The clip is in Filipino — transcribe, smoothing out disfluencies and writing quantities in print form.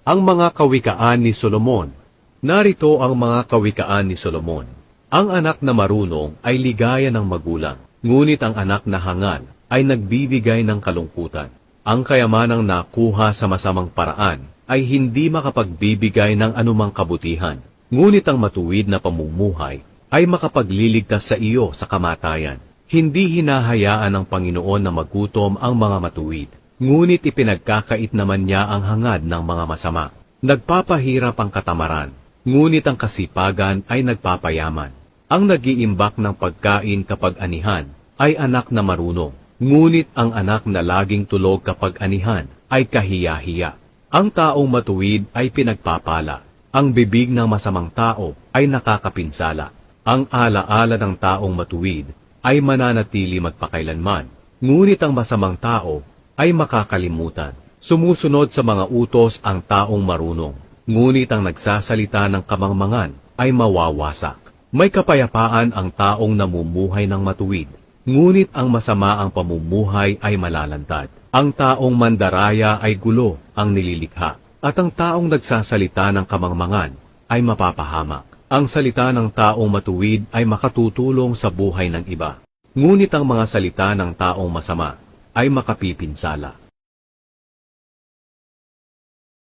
Ang mga kawikaan ni Solomon. Narito ang mga kawikaan ni Solomon. Ang anak na marunong ay ligaya ng magulang, ngunit ang anak na hangal ay nagbibigay ng kalungkutan. Ang kayamanang nakuha sa masamang paraan ay hindi makapagbibigay ng anumang kabutihan, ngunit ang matuwid na pamumuhay ay makapagliligtas sa iyo sa kamatayan. Hindi hinahayaan ng Panginoon na magutom ang mga matuwid, ngunit ipinagkakait naman niya ang hangad ng mga masama. Nagpapahirap ang katamaran, ngunit ang kasipagan ay nagpapayaman. Ang nag-iimbak ng pagkain kapag anihan ay anak na marunong, ngunit ang anak na laging tulog kapag anihan ay kahiya-hiya. Ang taong matuwid ay pinagpapala, ang bibig ng masamang tao ay nakakapinsala. Ang alaala ng taong matuwid ay mananatili magpakailanman, ngunit ang masamang tao ay makakalimutan. Sumusunod sa mga utos ang taong marunong, ngunit ang nagsasalita ng kamangmangan ay mawawasak. May kapayapaan ang taong namumuhay ng matuwid, ngunit ang masama ang pamumuhay ay malalantad. Ang taong mandaraya ay gulo ang nililikha, at ang taong nagsasalita ng kamangmangan ay mapapahamak. Ang salita ng taong matuwid ay makatutulong sa buhay ng iba, ngunit ang mga salita ng taong masama ay makapipinsala.